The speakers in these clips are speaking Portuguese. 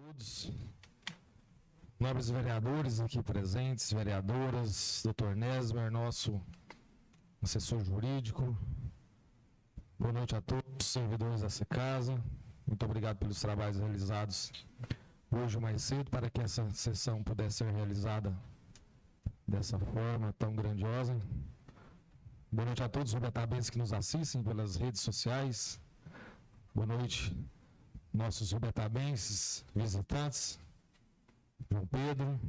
todos, nobres vereadores aqui presentes, vereadoras, doutor Nesmer, nosso assessor jurídico. Boa noite a todos, servidores dessa casa. Muito obrigado pelos trabalhos realizados hoje mais cedo, para que essa sessão pudesse ser realizada dessa forma tão grandiosa. Boa noite a todos os rubetabenses que nos assistem pelas redes sociais. Boa noite, nossos rubetabenses, visitantes. João Pedro,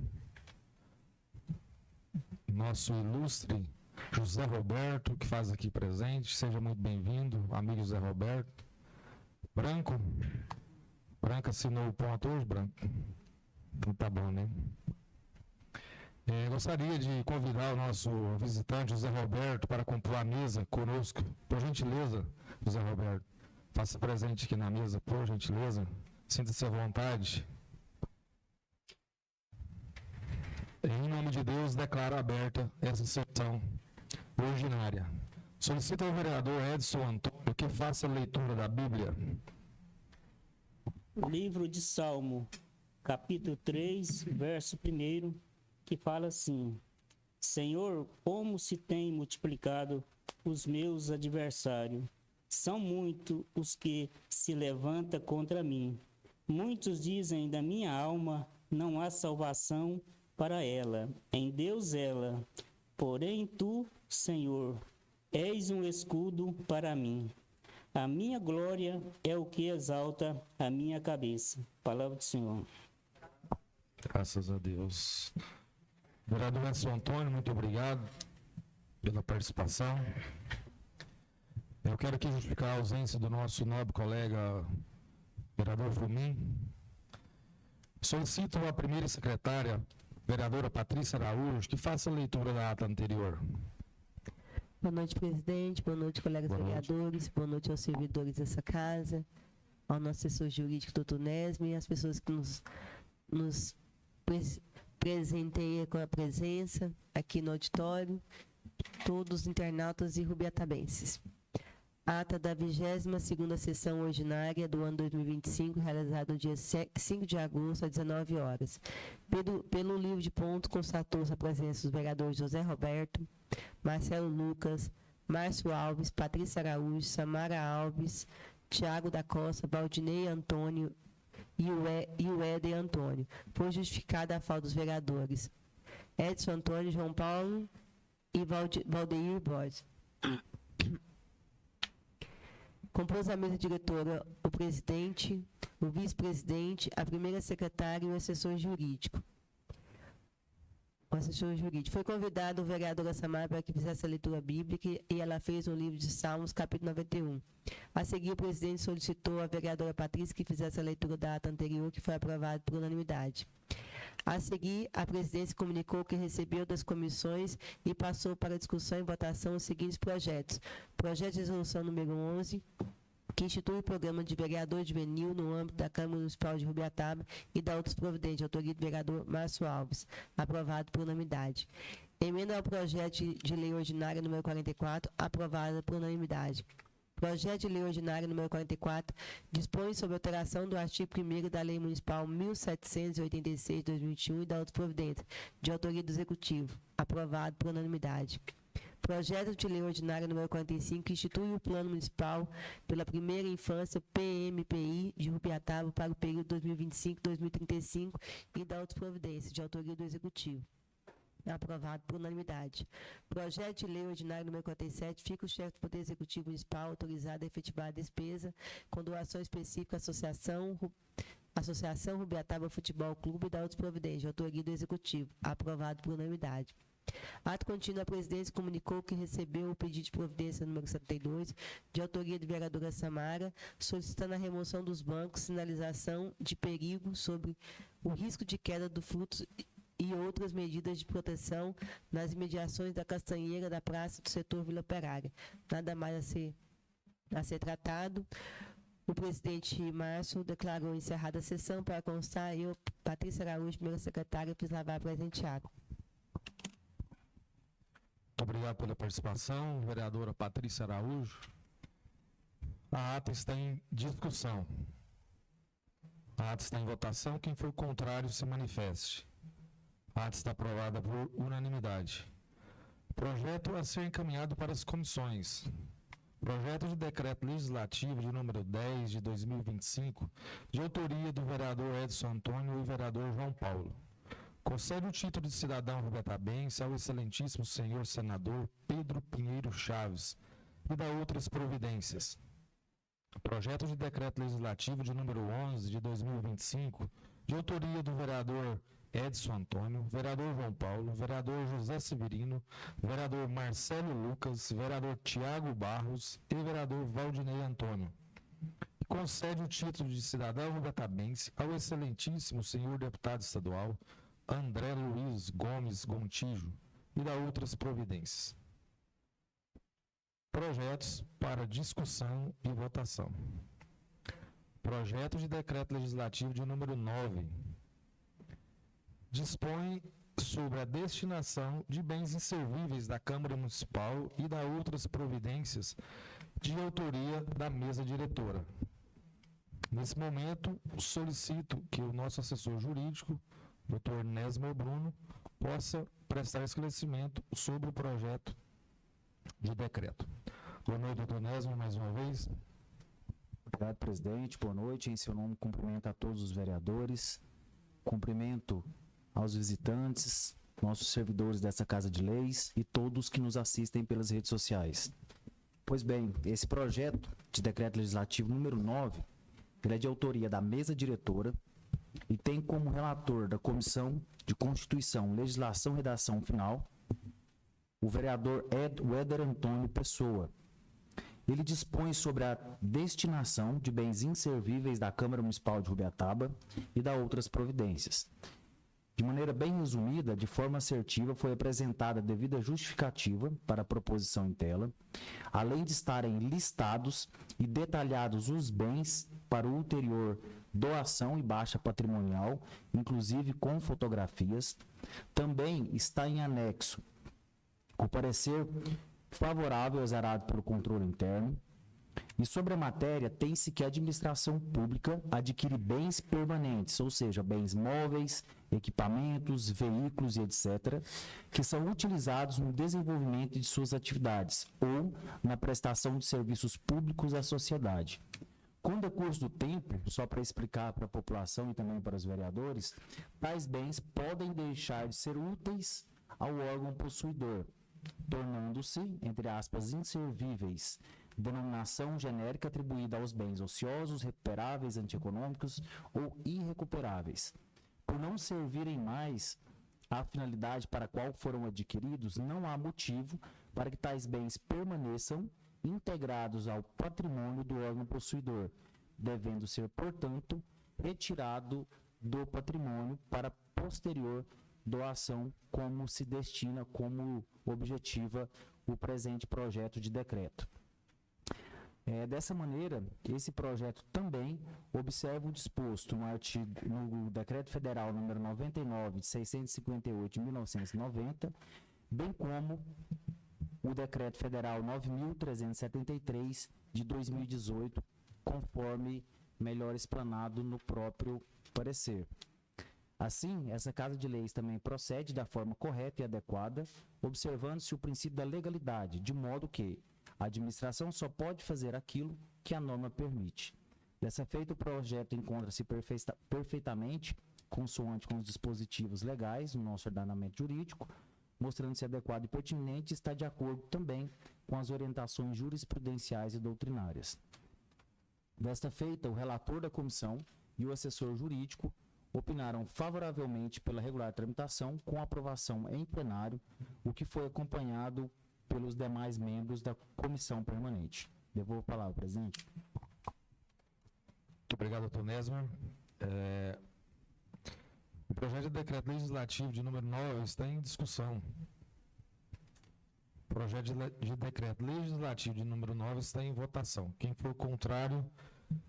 nosso ilustre José Roberto, que faz aqui presente. Seja muito bem-vindo, amigo José Roberto. Branco assinou o ponto hoje, Branco? Não tá bom, né? Gostaria de convidar o nosso visitante, José Roberto, para compor a mesa conosco. Por gentileza, José Roberto, faça presente aqui na mesa, por gentileza. Sinta-se à vontade. Em nome de Deus, declaro aberta essa sessão ordinária. Solicito ao vereador Edson Antônio que faça a leitura da Bíblia. Livro de Salmo, capítulo 3, verso 1, que fala assim: Senhor, como se tem multiplicado os meus adversários. São muitos os que se levantam contra mim. Muitos dizem da minha alma, não há salvação para ela. Em Deus ela. Porém tu, Senhor, és um escudo para mim. A minha glória é o que exalta a minha cabeça. Palavra do Senhor. Graças a Deus. Vereador Edson Antônio, muito obrigado pela participação. Eu quero aqui justificar a ausência do nosso nobre colega, vereador Fumim. Solicito a primeira secretária, vereadora Patrícia Araújo, que faça a leitura da ata anterior. Boa noite, presidente. Boa noite, colegas vereadores. Boa noite aos servidores dessa casa, ao nosso assessor jurídico, doutor Nesme, e às pessoas que nos presenteiam com a presença aqui no auditório, todos os internautas e rubiatabenses. Ata da 22ª sessão ordinária do ano 2025, realizada no dia 5 de agosto, às 19 horas. Pelo livro de pontos, constatou-se a presença dos vereadores José Roberto, Marcelo Lucas, Márcio Alves, Patrícia Araújo, Samara Alves, Tiago da Costa, Valdinei Antônio e o Éder Antônio. Foi justificada a falta dos vereadores Edson Antônio, João Paulo e Valdeir Borges. Compôs a mesa diretora o presidente, o vice-presidente, a primeira secretária e o assessor jurídico. Foi convidado o vereador Samara para que fizesse a leitura bíblica e ela fez um livro de Salmos, capítulo 91. A seguir, o presidente solicitou à vereadora Patrícia que fizesse a leitura da ata anterior, que foi aprovada por unanimidade. A seguir, a presidência comunicou que recebeu das comissões e passou para discussão e votação os seguintes projetos. Projeto de resolução número 11, que institui o programa de vereador juvenil no âmbito da Câmara Municipal de Rubiataba e da outras providências, de autoria do vereador Márcio Alves, aprovado por unanimidade. Emenda ao projeto de lei ordinária número 44, aprovada por unanimidade. Projeto de lei ordinária número 44 dispõe sobre alteração do artigo 1º da Lei Municipal 1786 de 2021 e da outra providência, de autoria do Executivo, aprovado por unanimidade. Projeto de lei ordinária número 45 que institui o Plano Municipal pela Primeira Infância PMPI de Rubiataba para o período 2025-2035 e da outra providência, de autoria do Executivo. Aprovado por unanimidade. Projeto de lei ordinário número 47 fica o chefe do Poder Executivo Municipal autorizado a efetivar a despesa com doação específica à Associação Rubiataba Futebol Clube e da outras providências, de autoria do Executivo. Aprovado por unanimidade. Ato contínuo, a presidência comunicou que recebeu o pedido de providência número 72, de autoria do vereadora Samara, solicitando a remoção dos bancos, sinalização de perigo sobre o risco de queda do frutos e outras medidas de proteção nas imediações da Castanheira da Praça do Setor Vila Operária. Nada mais a ser tratado. O presidente Márcio declarou encerrada a sessão. Para constar, eu, Patrícia Araújo, primeira secretária, fiz lavar presenteado. Muito obrigado pela participação, vereadora Patrícia Araújo. A ata está em discussão. A ata está em votação. Quem for contrário, se manifeste. A ata está aprovada por unanimidade. Projeto a ser encaminhado para as comissões. Projeto de decreto legislativo de número 10 de 2025, de autoria do vereador Edson Antônio e vereador João Paulo. Concede o título de cidadão rubetabense ao excelentíssimo senhor senador Pedro Pinheiro Chaves e da outras providências. Projeto de decreto legislativo de número 11 de 2025, de autoria do vereador Edson Antônio, vereador João Paulo, vereador José Severino, vereador Marcelo Lucas, vereador Tiago Barros e vereador Valdinei Antônio. E concede o título de cidadão rubetabense ao excelentíssimo senhor deputado estadual André Luiz Gomes Gontijo e da outras providências. Projetos para discussão e votação. Projeto de decreto legislativo de número 9. Dispõe sobre a destinação de bens inservíveis da Câmara Municipal e da outras providências de autoria da mesa diretora. Nesse momento, solicito que o nosso assessor jurídico, Dr. Nesmer Bruno, possa prestar esclarecimento sobre o projeto de decreto. Boa noite, doutor Nesmer, mais uma vez. Obrigado, presidente. Boa noite. Em seu nome, cumprimento a todos os vereadores. Cumprimento aos visitantes, nossos servidores dessa Casa de Leis e todos que nos assistem pelas redes sociais. Pois bem, esse projeto de decreto legislativo número 9, ele é de autoria da mesa diretora e tem como relator da Comissão de Constituição, Legislação e Redação Final o vereador Éder Antônio Pessoa. Ele dispõe sobre a destinação de bens inservíveis da Câmara Municipal de Rubiataba e da outras providências. De maneira bem resumida, de forma assertiva, foi apresentada a devida justificativa para a proposição em tela, além de estarem listados e detalhados os bens para o ulterior doação e baixa patrimonial, inclusive com fotografias. Também está em anexo o parecer favorável exarado pelo controle interno. E sobre a matéria, tem-se que a administração pública adquire bens permanentes, ou seja, bens móveis, equipamentos, veículos e etc., que são utilizados no desenvolvimento de suas atividades ou na prestação de serviços públicos à sociedade. Com o decurso do tempo, só para explicar para a população e também para os vereadores, tais bens podem deixar de ser úteis ao órgão possuidor, tornando-se, entre aspas, inservíveis, denominação genérica atribuída aos bens ociosos, recuperáveis, antieconômicos ou irrecuperáveis. Por não servirem mais à finalidade para a qual foram adquiridos, não há motivo para que tais bens permaneçam integrados ao patrimônio do órgão possuidor, devendo ser, portanto, retirado do patrimônio para posterior doação, como se destina, como objetiva o presente projeto de decreto. Dessa maneira, esse projeto também observa o disposto no Decreto Federal número 99, de 658 de 1990, bem como o Decreto Federal 9.373 de 2018, conforme melhor explanado no próprio parecer. Assim, essa Casa de Leis também procede da forma correta e adequada, observando-se o princípio da legalidade, de modo que a administração só pode fazer aquilo que a norma permite. Dessa feita, o projeto encontra-se perfeitamente consoante com os dispositivos legais no nosso ordenamento jurídico, mostrando-se adequado e pertinente, e está de acordo também com as orientações jurisprudenciais e doutrinárias. Desta feita, o relator da comissão e o assessor jurídico opinaram favoravelmente pela regular tramitação, com aprovação em plenário, o que foi acompanhado pelos demais membros da comissão permanente. Devolvo a palavra, presidente. Muito obrigado, doutor Nesmer. O projeto de decreto legislativo de número 9 está em discussão. O projeto de decreto legislativo de número 9 está em votação. Quem for contrário,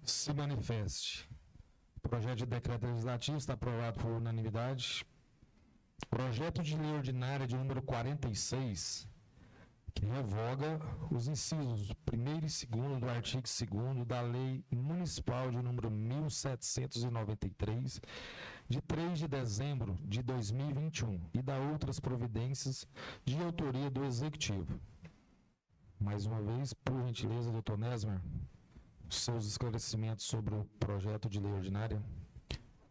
se manifeste. O projeto de decreto legislativo está aprovado por unanimidade. Projeto de lei ordinária de número 46, que revoga os incisos 1º e 2º do artigo 2º da Lei Municipal de número 1793, de 3 de dezembro de 2021, e da outras providências de autoria do Executivo. Mais uma vez, por gentileza, doutor Nesmer, seus esclarecimentos sobre o projeto de lei ordinária.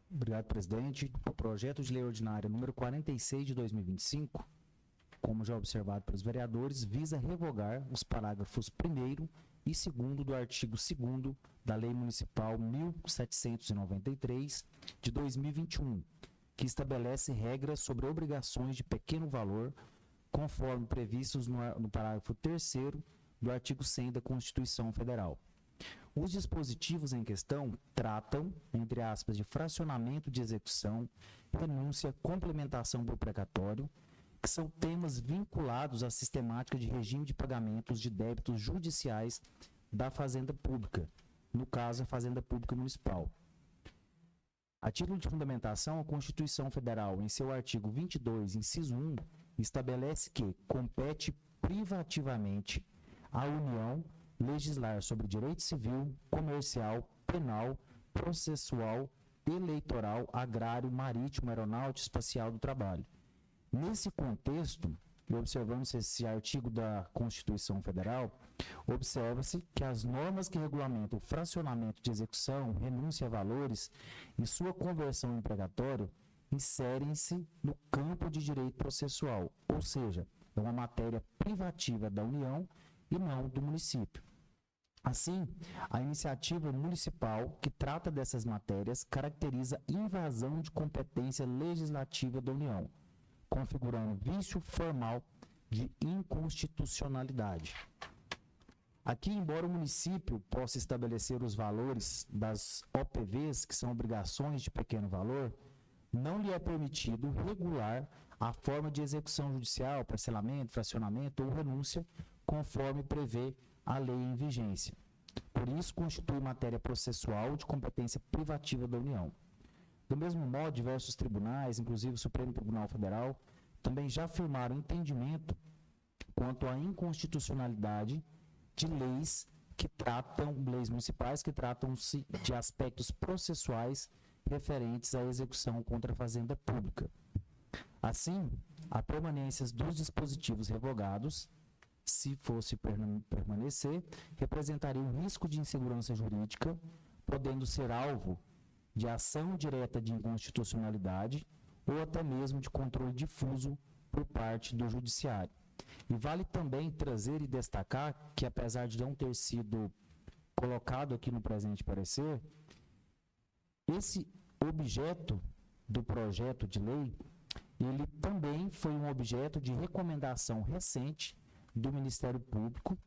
Obrigado, presidente. O projeto de lei ordinária número 46 de 2025, como já observado pelos vereadores, visa revogar os parágrafos 1º e 2º do artigo 2º da Lei Municipal 1793 de 2021, que estabelece regras sobre obrigações de pequeno valor, conforme previstos no parágrafo 3º do artigo 100 da Constituição Federal. Os dispositivos em questão tratam, entre aspas, de fracionamento de execução, renúncia, complementação por precatório, que são temas vinculados à sistemática de regime de pagamentos de débitos judiciais da Fazenda Pública, no caso, a Fazenda Pública Municipal. A título de fundamentação, a Constituição Federal, em seu artigo 22, inciso 1, estabelece que compete privativamente à União legislar sobre direito civil, comercial, penal, processual, eleitoral, agrário, marítimo, aeronáutico, espacial do trabalho. Nesse contexto, e observando-se esse artigo da Constituição Federal, observa-se que as normas que regulamentam o fracionamento de execução, renúncia a valores e sua conversão em precatório inserem-se no campo de direito processual, ou seja, é uma matéria privativa da União e não do município. Assim, a iniciativa municipal que trata dessas matérias caracteriza invasão de competência legislativa da União, configurando vício formal de inconstitucionalidade. Aqui, embora o município possa estabelecer os valores das OPVs, que são obrigações de pequeno valor, não lhe é permitido regular a forma de execução judicial, parcelamento, fracionamento ou renúncia, conforme prevê a lei em vigência. Por isso, constitui matéria processual de competência privativa da União. Do mesmo modo, diversos tribunais, inclusive o Supremo Tribunal Federal, também já afirmaram entendimento quanto à inconstitucionalidade de leis municipais que tratam-se de aspectos processuais referentes à execução contra a Fazenda Pública. Assim, a permanência dos dispositivos revogados, se fosse permanecer, representaria um risco de insegurança jurídica, podendo ser alvo de ação direta de inconstitucionalidade ou até mesmo de controle difuso por parte do Judiciário. E vale também trazer e destacar que, apesar de não ter sido colocado aqui no presente parecer, esse objeto do projeto de lei, ele também foi um objeto de recomendação recente do Ministério Público,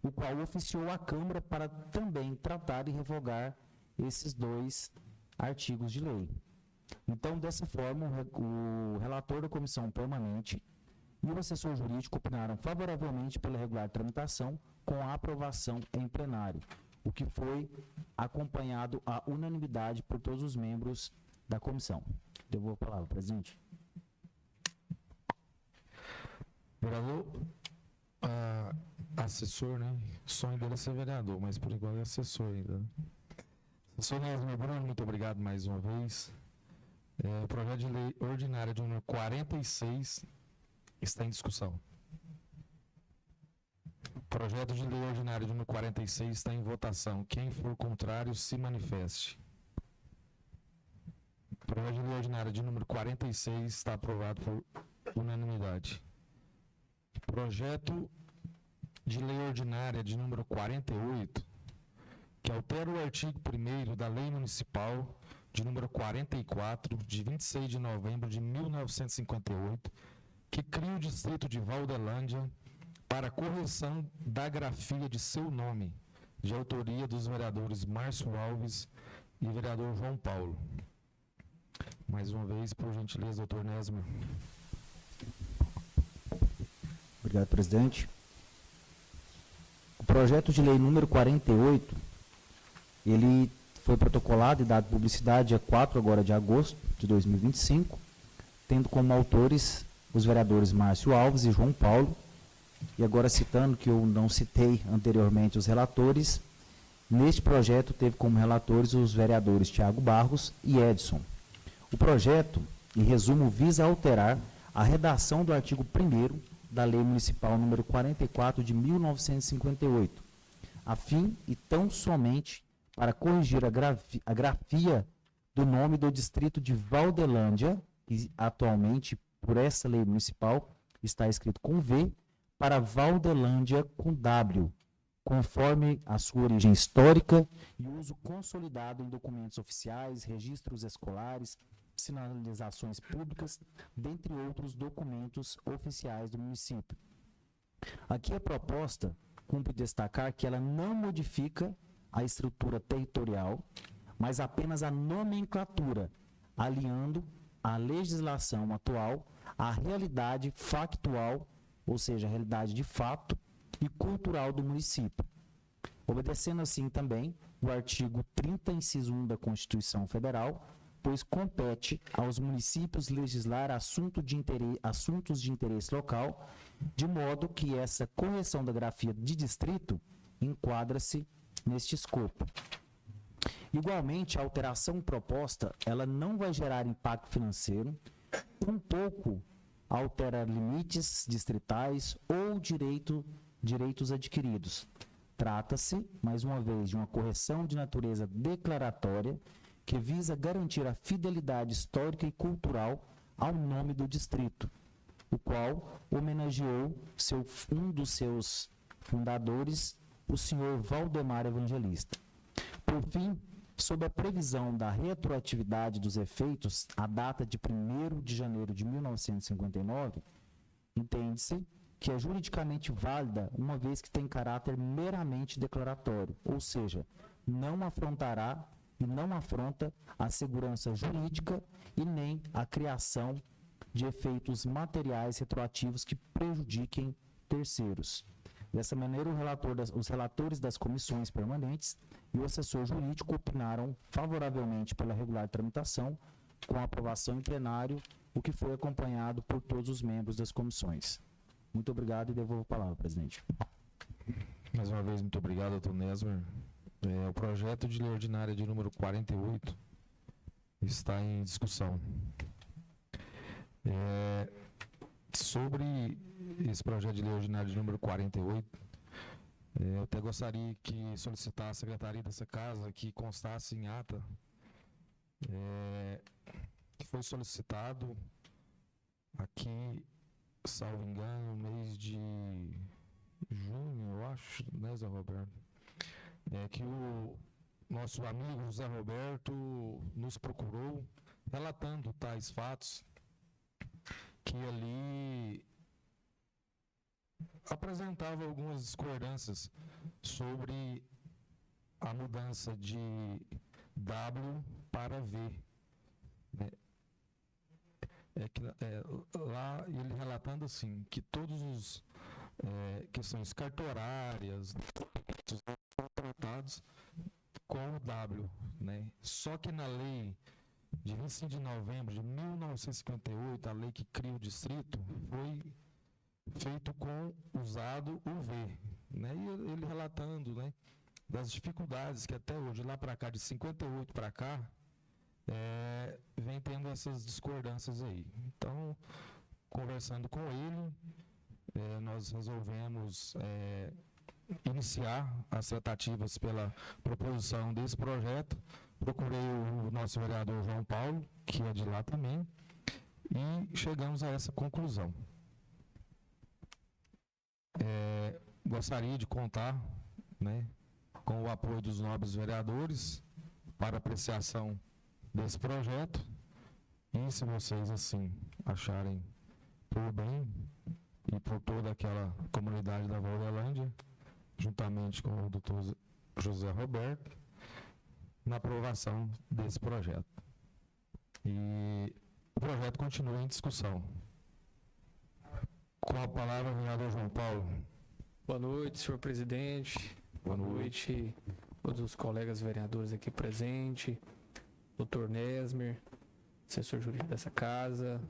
o qual oficiou a Câmara para também tratar e revogar esses dois artigos de lei. Então, dessa forma, o relator da comissão permanente e o assessor jurídico opinaram favoravelmente pela regular tramitação com a aprovação em plenário, o que foi acompanhado à unanimidade por todos os membros da comissão. Devolvo a palavra, presidente. Vereador, assessor, né? O sonho dele é ser vereador, mas por enquanto é assessor ainda. Assessor Nesmer Bruno, muito obrigado mais uma vez. O projeto de lei ordinária de número 46 está em discussão. O projeto de lei ordinária de número 46 está em votação. Quem for contrário, se manifeste. O projeto de lei ordinária de número 46 está aprovado por unanimidade. Projeto de lei ordinária de número 48, que altera o artigo 1º da Lei Municipal de número 44, de 26 de novembro de 1958, que cria o distrito de Valdelândia para correção da grafia de seu nome, de autoria dos vereadores Márcio Alves e vereador João Paulo. Mais uma vez, por gentileza, doutor Nesmer. Obrigado, presidente. O projeto de lei número 48, ele foi protocolado e dado publicidade dia 4 agora de agosto de 2025, tendo como autores os vereadores Márcio Alves e João Paulo, e agora citando, que eu não citei anteriormente os relatores, neste projeto teve como relatores os vereadores Tiago Barros e Edson. O projeto, em resumo, visa alterar a redação do artigo 1º da Lei Municipal número 44 de 1958, a fim e tão somente para corrigir a grafia do nome do distrito de Valdelândia, que atualmente, por essa lei municipal, está escrito com V, para Valdelândia com W, conforme a sua origem histórica e uso consolidado em documentos oficiais, registros escolares, sinalizações públicas, dentre outros documentos oficiais do município. Aqui a proposta cumpre destacar que ela não modifica a estrutura territorial, mas apenas a nomenclatura, alinhando a legislação atual à realidade factual, ou seja, a realidade de fato e cultural do município. Obedecendo assim também o artigo 30, inciso 1 da Constituição Federal, pois compete aos municípios legislar assuntos de interesse local, de modo que essa correção da grafia de distrito enquadra-se neste escopo. Igualmente, a alteração proposta, ela não vai gerar impacto financeiro, tampouco altera limites distritais ou direitos adquiridos. Trata-se, mais uma vez, de uma correção de natureza declaratória que visa garantir a fidelidade histórica e cultural ao nome do distrito, o qual homenageou um dos seus fundadores, o senhor Valdemar Evangelista. Por fim, sob a previsão da retroatividade dos efeitos, a data de 1º de janeiro de 1959, entende-se que é juridicamente válida, uma vez que tem caráter meramente declaratório, ou seja, não afrontará e não afronta a segurança jurídica e nem a criação de efeitos materiais retroativos que prejudiquem terceiros. Dessa maneira, os relatores das comissões permanentes e o assessor jurídico opinaram favoravelmente pela regular tramitação, com aprovação em plenário, o que foi acompanhado por todos os membros das comissões. Muito obrigado e devolvo a palavra, presidente. Mais uma vez, muito obrigado, doutor Nesmer. O projeto de lei ordinária de número 48 está em discussão. Sobre esse projeto de lei ordinária de número 48, eu até gostaria que solicitasse à secretaria dessa casa que constasse em ata que foi solicitado aqui, salvo engano, no mês de junho, eu acho, né, Zé Roberto? Que o nosso amigo José Roberto nos procurou relatando tais fatos, que ali apresentava algumas discordâncias sobre a mudança de W para V. Lá ele relatando assim, que todos os questões cartorárias são tratados com o W, né? Só que na lei de 25 de novembro de 1958, a lei que cria o distrito, foi feito usado o V, né? E ele relatando, né, das dificuldades que até hoje, lá para cá, de 58 para cá, vem tendo essas discordâncias aí. Então, conversando com ele, nós resolvemos iniciar as tratativas pela proposição desse projeto. Procurei o nosso vereador João Paulo, que é de lá também, e chegamos a essa conclusão. Gostaria de contar, né, com o apoio dos nobres vereadores para apreciação desse projeto, e se vocês assim acharem por bem e por toda aquela comunidade da Valdelândia, juntamente com o doutor José Roberto, na aprovação desse projeto. E o projeto continua em discussão. Com a palavra, o vereador João Paulo. Boa noite, senhor presidente. Boa noite, todos os colegas vereadores aqui presentes, doutor Nesmer, assessor jurídico dessa casa,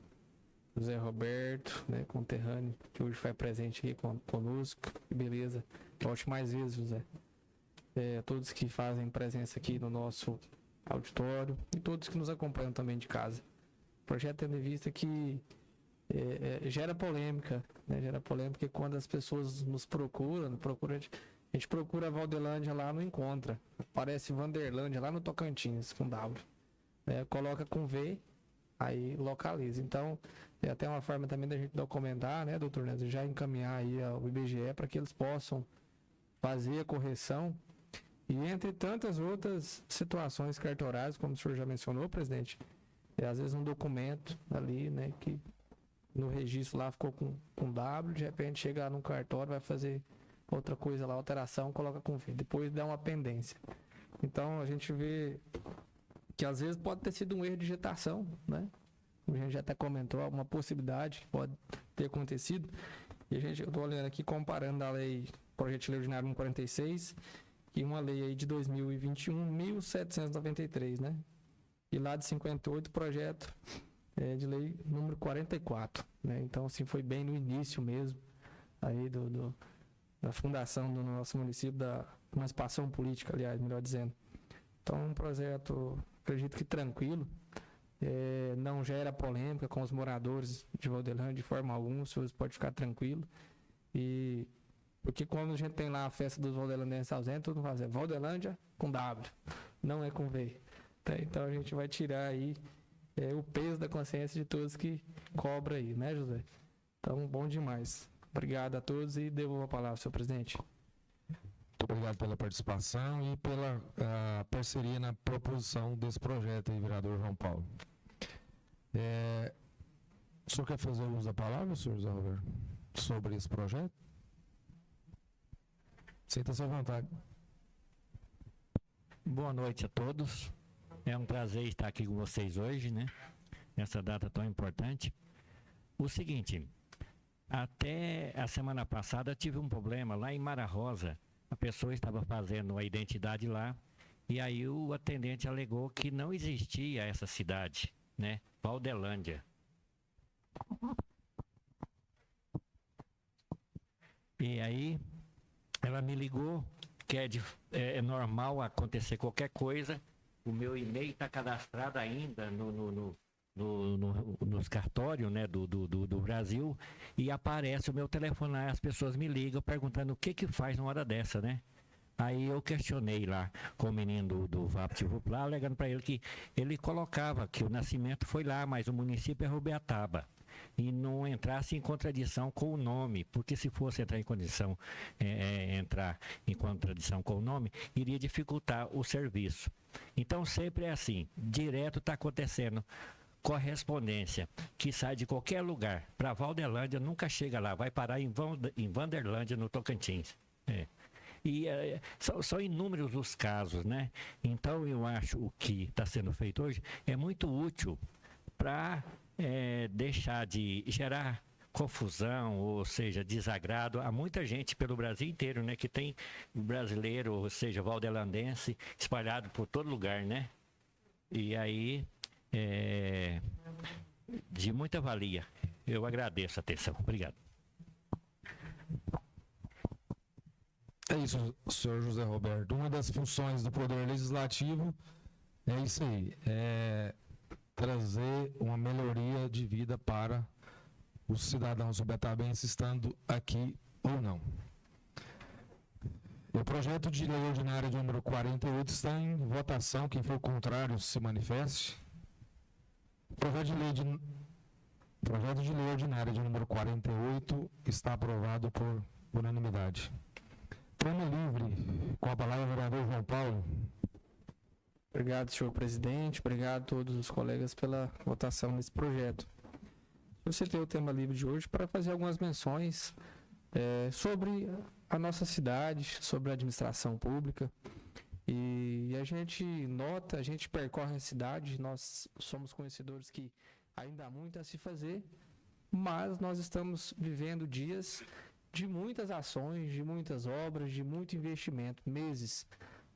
José Roberto, né, conterrâneo, que hoje foi presente aqui conosco. Que beleza. Volte mais vezes, José. A todos que fazem presença aqui no nosso auditório e todos que nos acompanham também de casa. O projeto tendo em vista que gera polêmica, né? Gera polêmica quando as pessoas nos procuram, a gente procura a Valdelândia lá, não encontra. Aparece Vanderlândia lá no Tocantins, com W. Coloca com V, aí localiza. Então, é até uma forma também da gente documentar, né, doutor Neto, já encaminhar aí ao IBGE para que eles possam fazer a correção. E entre tantas outras situações cartorárias, como o senhor já mencionou, presidente, às vezes um documento ali, né, que no registro lá ficou com W, de repente chega lá no cartório, vai fazer outra coisa lá, alteração, coloca com V, depois dá uma pendência. Então a gente vê que às vezes pode ter sido um erro de digitação, né? Como a gente já até comentou, uma possibilidade que pode ter acontecido. E eu estou olhando aqui, comparando a lei, projeto de lei ordinário 146, e uma lei aí de 2021, 1793, né? E lá de 58, projeto de lei número 44, né? Então, assim, foi bem no início mesmo, aí da fundação do nosso município, da emancipação política, aliás, melhor dizendo. Então, um projeto, acredito que tranquilo, não gera polêmica com os moradores de Valdelândia de forma alguma, os senhores podem ficar tranquilo. E porque quando a gente tem lá a festa dos valdelandenses ausentes, todo mundo faz Valdelândia com W, não é com V. Então a gente vai tirar aí o peso da consciência de todos que cobra aí, né, José? Então, bom demais. Obrigado a todos e devolvo a palavra, senhor presidente. Muito obrigado pela participação e pela parceria na proposição desse projeto aí, vereador João Paulo. O senhor quer fazer uso da palavra, senhor José Roberto, sobre esse projeto? Sinta-se à vontade. Boa noite a todos. É um prazer estar aqui com vocês hoje, né? Nessa data tão importante. O seguinte, até a semana passada eu tive um problema lá em Mara Rosa. A pessoa estava fazendo a identidade lá e aí o atendente alegou que não existia essa cidade, né? Valdelândia. E aí ela me ligou que é normal acontecer qualquer coisa. O meu e-mail está cadastrado ainda nos cartórios, né, do Brasil, e aparece o meu telefone lá, as pessoas me ligam perguntando o que faz numa hora dessa, né? Aí eu questionei lá com o menino do VaptVup lá, alegando para ele que ele colocava que o nascimento foi lá, mas o município é Rubiataba. E não entrasse em contradição com o nome, porque se fosse entrar em contradição com o nome, iria dificultar o serviço. Então sempre é assim, direto está acontecendo correspondência que sai de qualquer lugar para Valdelândia, nunca chega lá, vai parar em Vanderlândia, no Tocantins. E são inúmeros os casos, né? Então eu acho o que está sendo feito hoje é muito útil para deixar de gerar confusão, ou seja, desagrado a muita gente pelo Brasil inteiro, né? Que tem brasileiro, ou seja, valdelandense, espalhado por todo lugar, né? E aí, de muita valia. Eu agradeço a atenção. Obrigado. É isso, senhor José Roberto. Uma das funções do Poder Legislativo é isso aí, trazer uma melhoria de vida para os cidadãos ubetabenses, estando aqui ou não. O projeto de lei ordinária de número 48 está em votação. Quem for contrário se manifeste. Projeto de lei ordinária de número 48 está aprovado por unanimidade. Tema livre, com a palavra o vereador João Paulo. Obrigado, senhor presidente. Obrigado a todos os colegas pela votação nesse projeto. Eu citei o tema livre de hoje para fazer algumas menções sobre a nossa cidade, sobre a administração pública. E a gente nota, a gente percorre a cidade, nós somos conhecedores que ainda há muito a se fazer, mas nós estamos vivendo dias de muitas ações, de muitas obras, de muito investimento, meses,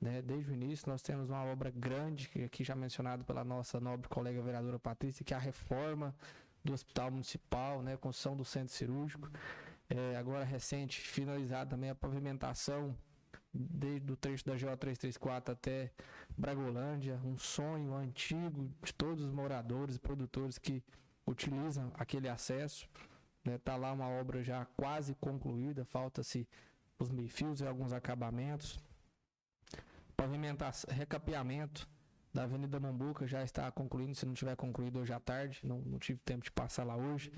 né? Desde o início nós temos uma obra grande, que aqui já mencionado pela nossa nobre colega vereadora Patrícia, que é a reforma do Hospital Municipal, né? Construção do Centro Cirúrgico. Agora recente, finalizada também a pavimentação desde o trecho da GO 334 até Bragolândia, um sonho antigo de todos os moradores e produtores que utilizam aquele acesso. Tá lá uma obra já quase concluída, falta-se os meio-fios e alguns acabamentos. Pavimentação, recapeamento da Avenida Mambuca já está concluindo, se não tiver concluído hoje à tarde, não tive tempo de passar lá hoje.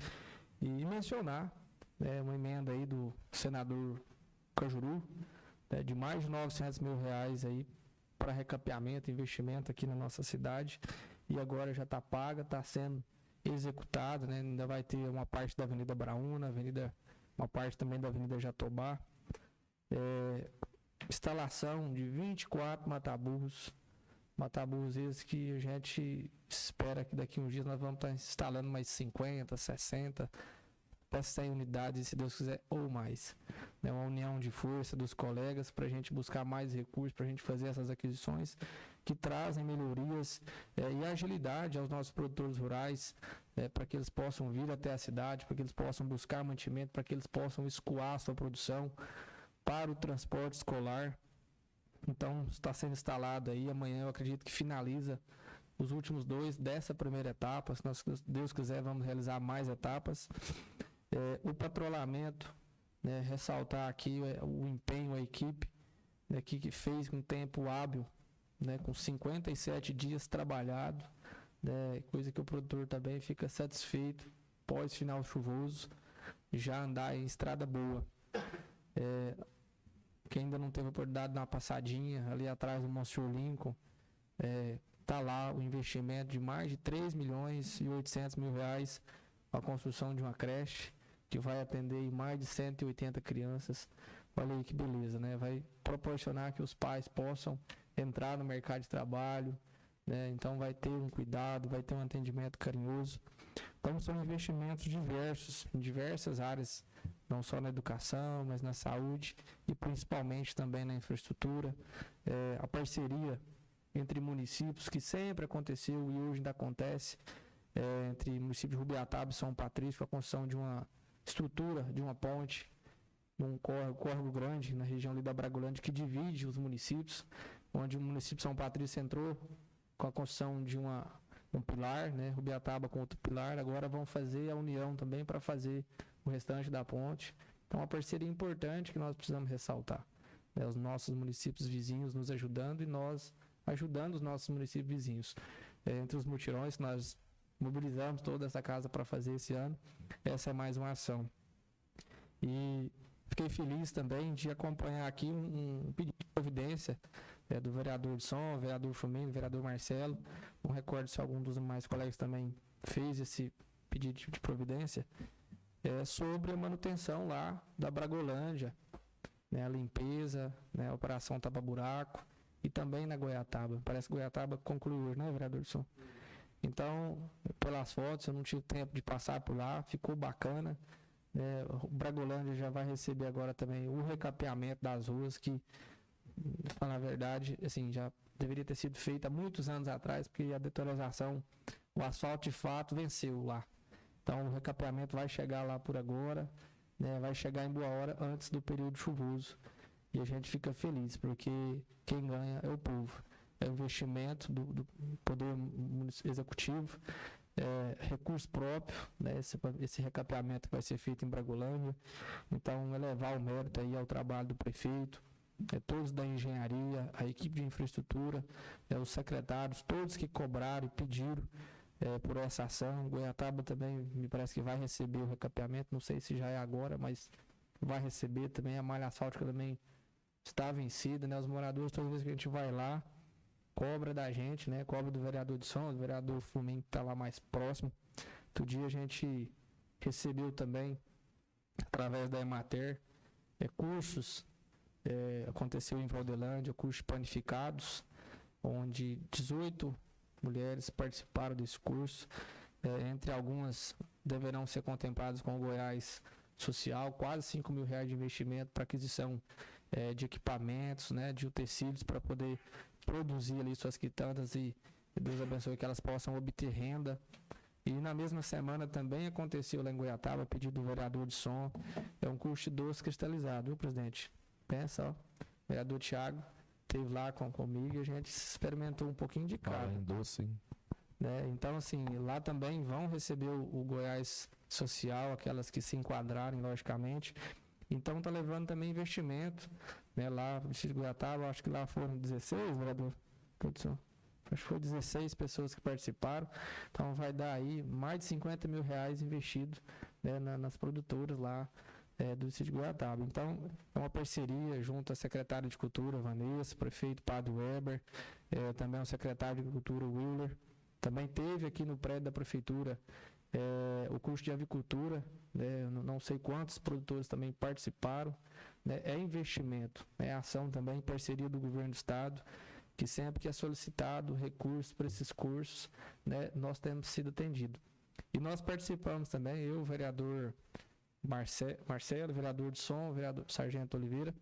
E mencionar uma emenda aí do senador Cajuru, de mais de R$900 mil aí para recapeamento, investimento aqui na nossa cidade, e agora já está paga, está sendo executado, né? Ainda vai ter uma parte da Avenida Braúna, uma parte também da Avenida Jatobá, instalação de 24 mataburros esses que a gente espera que daqui a uns dias nós vamos estar instalando mais 50, 60, até 100 unidades, se Deus quiser, ou mais. Uma união de força dos colegas para a gente buscar mais recursos, para a gente fazer essas aquisições que trazem melhorias e agilidade aos nossos produtores rurais, para que eles possam vir até a cidade, para que eles possam buscar mantimento, para que eles possam escoar a sua produção para o transporte escolar. Então, está sendo instalado aí, amanhã eu acredito que finaliza os últimos 2 dessa primeira etapa. Se Deus quiser, vamos realizar mais etapas. O patrulhamento, ressaltar aqui o empenho, a equipe que fez com tempo hábil, com 57 dias trabalhado, coisa que o produtor também fica satisfeito, pós-final chuvoso, já andar em estrada boa. Quem ainda não teve a oportunidade de dar uma passadinha ali atrás do Monsenhor Lincoln, tá lá o investimento de mais de R$3.800.000 a construção de uma creche que vai atender mais de 180 crianças. Olha aí que beleza, né? Vai proporcionar que os pais possam entrar no mercado de trabalho, então vai ter um cuidado, vai ter um atendimento carinhoso. Então são investimentos diversos, em diversas áreas, não só na educação, mas na saúde e principalmente também na infraestrutura. A parceria entre municípios, que sempre aconteceu e hoje ainda acontece, entre o município de Rubiataba e São Patrício, a construção de uma estrutura, de uma ponte, um córrego grande na região ali da Bragolândia, que divide os municípios, onde o município de São Patrício entrou com a construção de um pilar, Rubiataba com outro pilar, agora vão fazer a união também para fazer o restante da ponte. Então, uma parceria importante que nós precisamos ressaltar. Os nossos municípios vizinhos nos ajudando e nós ajudando os nossos municípios vizinhos. Entre os mutirões, nós mobilizamos toda essa casa para fazer esse ano. Essa é mais uma ação. E fiquei feliz também de acompanhar aqui um pedido de providência do vereador de Som, vereador Fumino, vereador Marcelo. Não recordo se algum dos demais colegas também fez esse pedido de providência. Sobre a manutenção lá da Bragolândia, a limpeza, a operação tapa-buraco e também na Goiataba. Parece que Goiataba concluiu hoje, né, vereador de Som? Então, pelas fotos, eu não tive tempo de passar por lá, ficou bacana. O Bragolândia já vai receber agora também o recapeamento das ruas, que, pra falar a verdade, assim, já deveria ter sido feito há muitos anos atrás, porque a deterioração, o asfalto de fato venceu lá. Então, o recapeamento vai chegar lá por agora, vai chegar em boa hora antes do período chuvoso. E a gente fica feliz, porque quem ganha é o povo. É o investimento do Poder Executivo, recurso próprio, esse recapeamento que vai ser feito em Bragolândia. Então, elevar o mérito aí ao trabalho do prefeito, todos da engenharia, a equipe de infraestrutura, os secretários, todos que cobraram e pediram por essa ação. Goiataba também me parece que vai receber o recapeamento, não sei se já é agora, mas vai receber também. A malha asfáltica também está vencida, os moradores, toda vez que a gente vai lá, cobra da gente, cobra do vereador de Som, do vereador Fumim, que está lá mais próximo. Outro dia a gente recebeu também, através da Emater, cursos, aconteceu em Valdelândia, cursos panificados, onde 18 mulheres participaram desse curso, entre algumas deverão ser contempladas com o Goiás Social, quase R$5 mil de investimento para aquisição de equipamentos, de utensílios para poder produzir ali suas quitandas e Deus abençoe que elas possam obter renda E na mesma semana também aconteceu lá em Goiataba, a pedido do vereador de som, é um curso de doce cristalizado, viu, presidente? Pensa, ó, o vereador Thiago esteve lá comigo e a gente experimentou um pouquinho de cada. Fala em doce, hein? Né? Então, assim, lá também vão receber o Goiás Social, aquelas que se enquadrarem, logicamente. Então, tá levando também investimento, né? Lá no Distrito de Goiataba, acho que lá foram 16, vereador? Produção. Acho que foi 16 pessoas que participaram. Então, vai dar aí mais de 50 mil reais investidos, né, nas produtoras lá do Distrito de Goiataba. Então, é uma parceria junto à secretária de Cultura, Vanessa, prefeito Padre Weber, também o secretário de Agricultura, Willer. Também teve aqui no prédio da prefeitura o curso de avicultura, né, não sei quantos produtores também participaram. Né, é investimento, é ação também, parceria do governo do estado, que sempre que é solicitado recursos para esses cursos, né, nós temos sido atendidos. E nós participamos também, eu, o vereador Marcelo, vereador de som, o vereador Sargento Oliveira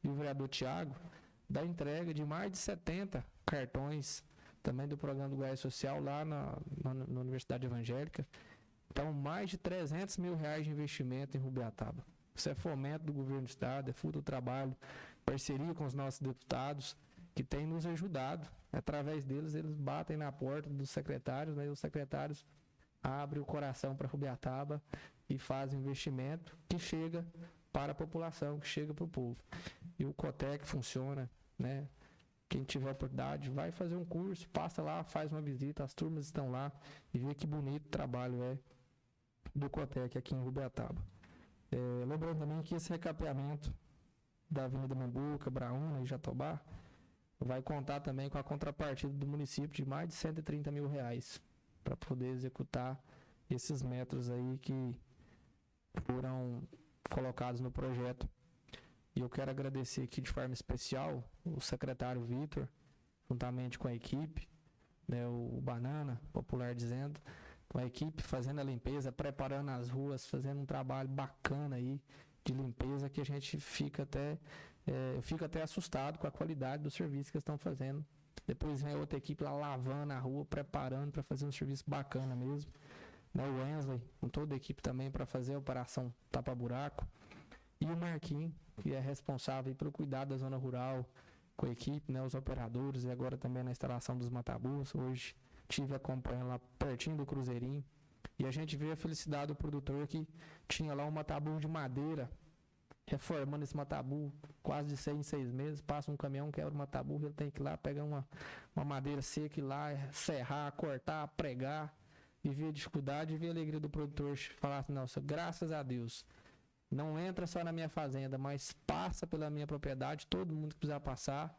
e o vereador Tiago, da entrega de mais de 70 cartões também do programa do Goiás Social lá na Universidade Evangélica. Então, mais de 300 mil reais de investimento em Rubiataba. Isso é fomento do governo do estado, é fruto do trabalho, parceria com os nossos deputados, que têm nos ajudado. Através deles, eles batem na porta dos secretários, né, e os secretários abrem o coração para Rubiataba e fazem investimento que chega para a população, que chega para o povo. E o Cotec funciona, né? Quem tiver oportunidade, vai fazer um curso, passa lá, faz uma visita, as turmas estão lá e vê que bonito o trabalho é do Cotec aqui em Rubiataba. Lembrando também que esse recapeamento da Avenida Mambuca, Braúna e Jatobá vai contar também com a contrapartida do município de mais de 130 mil reais para poder executar esses metros aí que foram colocados no projeto. E eu quero agradecer aqui de forma especial o secretário Vitor, juntamente com a equipe, né, o Banana, popular dizendo, com a equipe fazendo a limpeza, preparando as ruas, fazendo um trabalho bacana aí de limpeza que a gente fica até assustado com a qualidade do serviço que eles estão fazendo. Depois vem a outra equipe lá lavando a rua, preparando para fazer um serviço bacana mesmo. Né, o Wesley, com toda a equipe também para fazer a operação tapa-buraco. E o Marquinhos, que é responsável pelo cuidado da zona rural, com a equipe, né, os operadores, e agora também na instalação dos matabus. Hoje estive acompanhando lá pertinho do Cruzeirinho. E a gente vê a felicidade do produtor que tinha lá um matabu de madeira, reformando esse matabu quase de 6 em 6 meses. Passa um caminhão, quebra o matabu, ele tem que ir lá pegar uma madeira seca e ir lá serrar, cortar, pregar. E ver a dificuldade e ver a alegria do produtor falar assim, nossa, graças a Deus, não entra só na minha fazenda, mas passa pela minha propriedade, todo mundo que precisar passar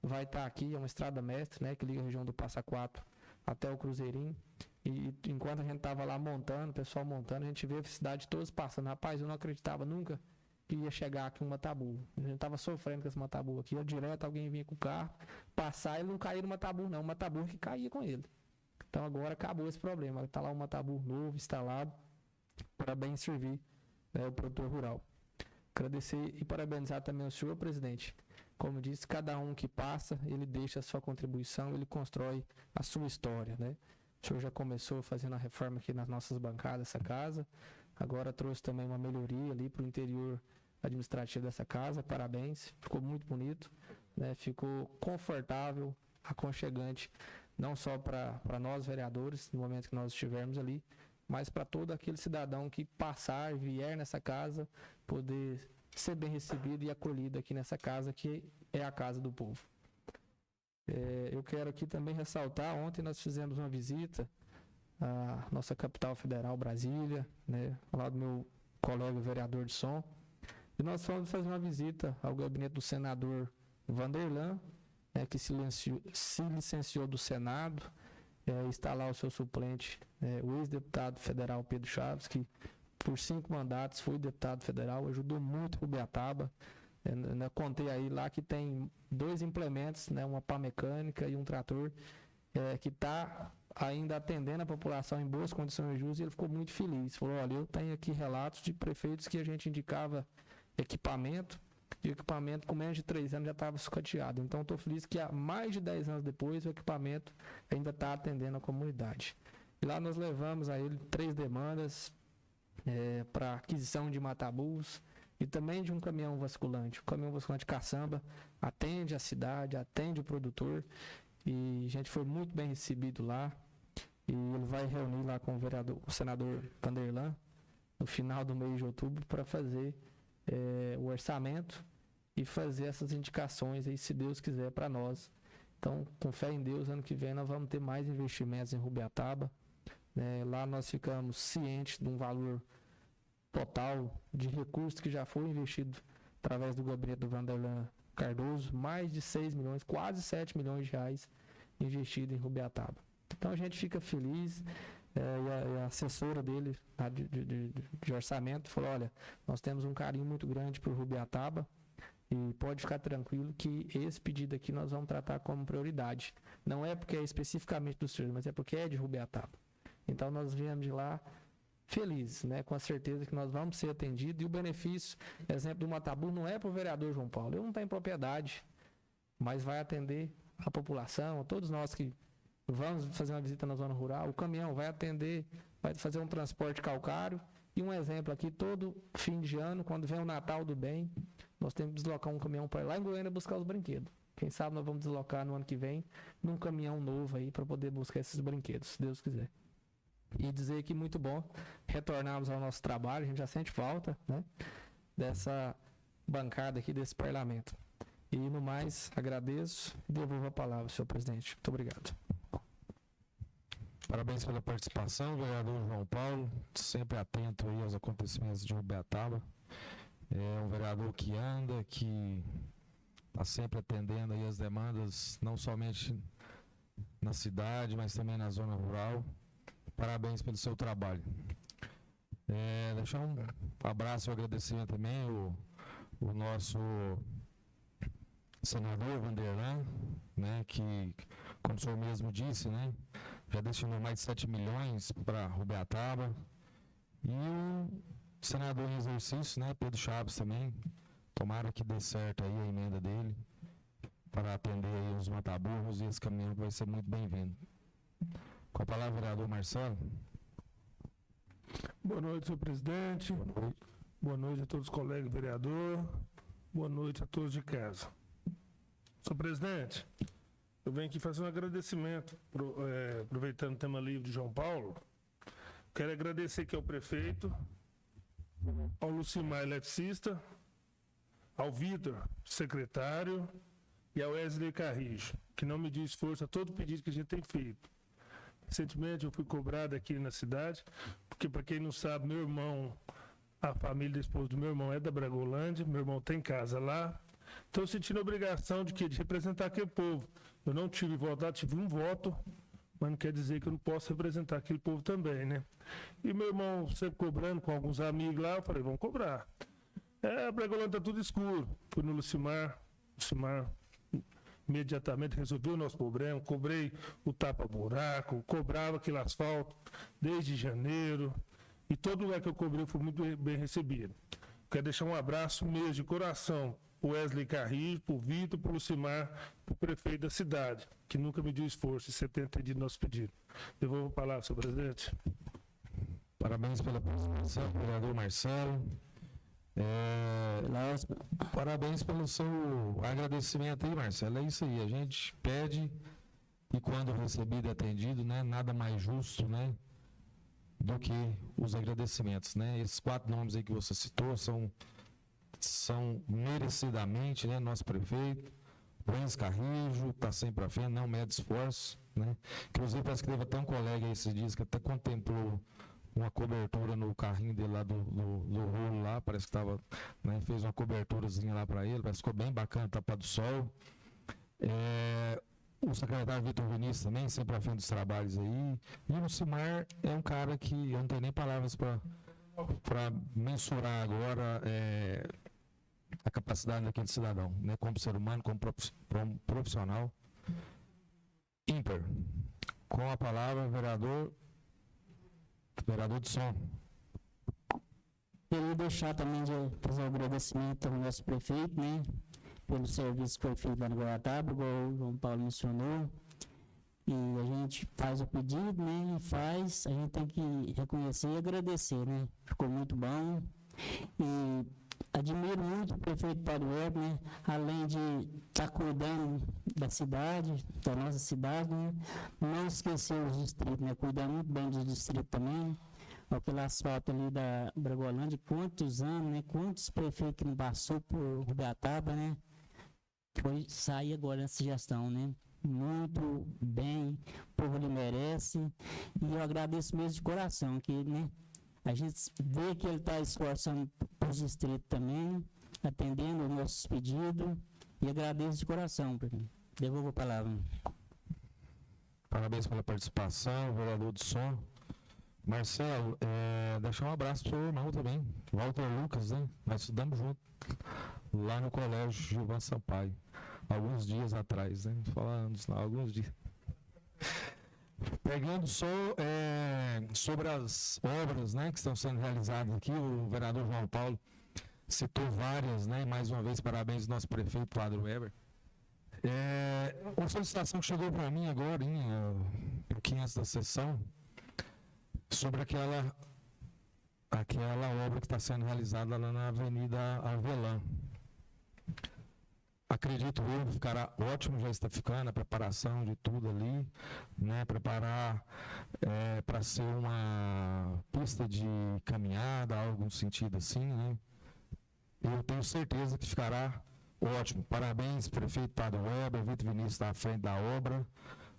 vai estar aqui, é uma estrada mestre, né, que liga a região do Passa Quatro até o Cruzeirinho. E enquanto a gente estava lá montando, o pessoal montando, a gente vê a cidade todos passando. Rapaz, eu não acreditava nunca que ia chegar aqui um matabu. A gente estava sofrendo com esse matabu aqui, direto alguém vinha com o carro, passar e não caía no matabu não, o matabu que caía com ele. Então agora acabou esse problema. Está lá um matabu novo, instalado, para bem servir, né, o produtor rural. Agradecer e parabenizar também o senhor, presidente. Como disse, cada um que passa, ele deixa a sua contribuição, ele constrói a sua história, né? O senhor já começou fazendo a reforma aqui nas nossas bancadas dessa casa. Agora trouxe também uma melhoria ali para o interior administrativo dessa casa. Parabéns. Ficou muito bonito, né? Ficou confortável, aconchegante, não só para nós vereadores, no momento que nós estivermos ali, mas para todo aquele cidadão que passar, vier nessa casa, poder ser bem recebido e acolhido aqui nessa casa, que é a casa do povo. Eu quero aqui também ressaltar, ontem nós fizemos uma visita à nossa capital federal, Brasília, né, ao lado do meu colega vereador de som, e nós fomos fazer uma visita ao gabinete do senador Vanderlan, que se licenciou do Senado, está lá o seu suplente, o ex-deputado federal Pedro Chaves, que por 5 mandatos foi deputado federal, ajudou muito o Rubiataba. Contei aí lá que tem 2 implementos, né, uma pá mecânica e um trator, que está ainda atendendo a população em boas condições justas, e ele ficou muito feliz. Falou, olha, eu tenho aqui relatos de prefeitos que a gente indicava equipamento, e o equipamento com menos de 3 anos já estava sucateado. Então, estou feliz que há mais de 10 anos depois o equipamento ainda está atendendo a comunidade. E lá nós levamos a ele 3 demandas para aquisição de matabus e também de um caminhão vasculante. O caminhão vasculante caçamba atende a cidade, atende o produtor, e a gente foi muito bem recebido lá. E ele vai reunir lá com o senador Vanderlan no final do mês de outubro para fazer o orçamento e fazer essas indicações aí, se Deus quiser, para nós. Então, com fé em Deus, ano que vem nós vamos ter mais investimentos em Rubiataba. Lá nós ficamos cientes de um valor total de recursos que já foi investido através do gabinete do Vanderlan Cardoso, mais de 6 milhões, quase 7 milhões de reais investido em Rubiataba. Então a gente fica feliz, e a assessora dele de orçamento falou: olha, nós temos um carinho muito grande por Rubiataba e pode ficar tranquilo que esse pedido aqui nós vamos tratar como prioridade. Não é porque é especificamente do senhor, mas é porque é de Rubiataba. Então nós viemos de lá felizes, né, com a certeza que nós vamos ser atendidos. E o benefício, exemplo do Matabu, não é para o vereador João Paulo. Ele não está em propriedade, mas vai atender a população, a todos nós que vamos fazer uma visita na zona rural. O caminhão vai atender, vai fazer um transporte calcário. E um exemplo aqui, todo fim de ano, quando vem o Natal do Bem, nós temos que deslocar um caminhão para ir lá em Goiânia buscar os brinquedos. Quem sabe nós vamos deslocar no ano que vem num caminhão novo aí para poder buscar esses brinquedos, se Deus quiser. E dizer que muito bom retornarmos ao nosso trabalho, a gente já sente falta, né, dessa bancada aqui, desse parlamento. E no mais, agradeço e devolvo a palavra, senhor presidente. Muito obrigado. Parabéns pela participação, vereador João Paulo, sempre atento aí aos acontecimentos de Rubiataba. É um vereador que anda, que está sempre atendendo aí as demandas, não somente na cidade, mas também na zona rural. Parabéns pelo seu trabalho. Deixar um abraço e um agradecimento também o nosso senador Vanderlan, né, que, como o senhor mesmo disse, né, já destinou mais de 7 milhões para Rubiataba. E o senador em exercício, né, Pedro Chaves também, tomara que dê certo aí a emenda dele para atender aí os mataburros, e esse caminhão vai ser muito bem-vindo. Com a palavra, vereador Marcelo. Boa noite, senhor presidente. Boa noite a todos os colegas vereadores. Boa noite a todos de casa. Senhor presidente, eu venho aqui fazer um agradecimento, aproveitando o tema livre de João Paulo. Quero agradecer aqui ao prefeito, ao Lucimar, eletricista, ao Vitor, secretário, e ao Wesley Carrijo, que não mediu esforço a todo pedido que a gente tem feito. Recentemente eu fui cobrado aqui na cidade, porque, para quem não sabe, meu irmão, a família da esposa do meu irmão é da Bragolândia, meu irmão tem casa lá, então eu senti a obrigação de representar aquele povo. Eu não tive voto, tive um voto, mas não quer dizer que eu não posso representar aquele povo também, né? E meu irmão sempre cobrando com alguns amigos lá, eu falei, vamos cobrar. A Bragolândia tá tudo escuro. Fui no Lucimar imediatamente resolveu o nosso problema, cobrei o tapa-buraco, cobrava aquele asfalto desde janeiro, e todo lugar que eu cobrei foi muito bem recebido. Quero deixar um abraço mesmo de coração pro Wesley Carrijo, pro Vitor, pro Lucimar, pro prefeito da cidade, que nunca mediu esforço em ter atendido nosso pedido. Devolvo a palavra, senhor presidente. Parabéns pela participação, vereador Marcelo. Parabéns pelo seu agradecimento aí, Marcelo. É isso aí, a gente pede, e quando recebido e atendido, né, nada mais justo, né, do que os agradecimentos, né? Esses 4 nomes aí que você citou são merecidamente, né, nosso prefeito, Wesley Carrijo, está sempre à frente, não mede esforço, né? Inclusive parece que teve até um colega aí esses dias que até contemplou uma cobertura no carrinho dele lá do rolo lá, parece que estava, né, fez uma coberturazinha lá para ele, parece que ficou bem bacana, tapa do sol. O secretário Vitor Vinícius também, sempre à frente dos trabalhos aí. E o Lucimar é um cara que eu não tenho nem palavras para mensurar agora a capacidade daquele cidadão, né, como ser humano, como profissional ímpar. Com a palavra, vereador de som. Queria deixar também de fazer um agradecimento ao nosso prefeito, né, pelo serviço que foi feito lá no Goiataba, igual o João Paulo mencionou. E a gente faz o pedido, né? E faz, a gente tem que reconhecer e agradecer, né? Ficou muito bom. E admiro muito o prefeito Padre Weber, né? Além de estar cuidando da cidade, da nossa cidade, né? Não esquecer os distritos, né? Cuidar muito bem dos distritos também. Aquele asfalto ali da Bragolândia, quantos anos, né? Quantos prefeitos que não passou por Rubiataba, né? Foi sair agora nessa gestão, né? Muito bem, o povo lhe merece. E eu agradeço mesmo de coração, que, né? A gente vê que ele está esforçando para os distritos também, atendendo os nossos pedidos, e agradeço de coração. Devolvo a palavra. Parabéns pela participação, vereador do som. Marcelo, deixar um abraço pro seu irmão também, Walter Lucas, né? Nós estudamos junto lá no colégio Gilvan Sampaio, alguns dias atrás, né? Falando não, alguns dias. Pegando só sobre as obras, né, que estão sendo realizadas aqui, o vereador João Paulo citou várias, né? Mais uma vez, parabéns ao nosso prefeito Padre Weber. Uma solicitação que chegou para mim agora, um pouquinho antes da sessão, sobre aquela obra que está sendo realizada lá na Avenida Avelã. Acredito eu, ficará ótimo, já está ficando a preparação de tudo ali, né? Preparar para ser uma pista de caminhada, algo no sentido assim, né? Eu tenho certeza que ficará ótimo. Parabéns, prefeito Padre Weber, Vitor Vinícius está à frente da obra.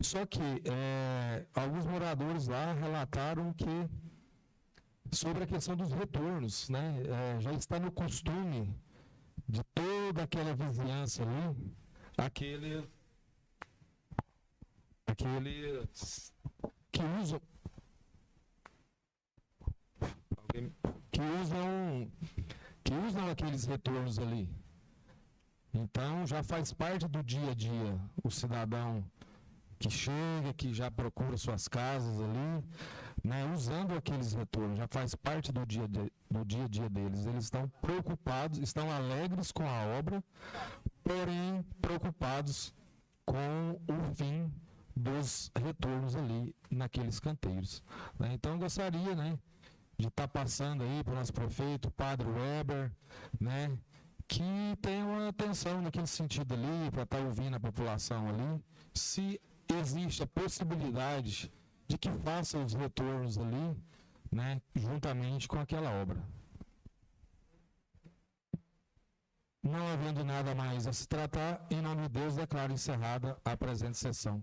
Só que alguns moradores lá relataram que, sobre a questão dos retornos, né? Já está no costume de toda aquela vizinhança ali, aqueles que usam aqueles retornos ali. Então já faz parte do dia a dia o cidadão que chega, que já procura suas casas ali, né, usando aqueles retornos, já faz parte do dia a dia deles. Eles estão preocupados, estão alegres com a obra, porém preocupados com o fim dos retornos ali naqueles canteiros, né? Então eu gostaria, né, de estar passando aí para o nosso prefeito, Padre Weber, né, que tenha uma atenção naquele sentido ali, para estar ouvindo a população ali, se existe a possibilidade de que faça os retornos ali, né, juntamente com aquela obra. Não havendo nada mais a se tratar, em nome de Deus, declaro encerrada a presente sessão.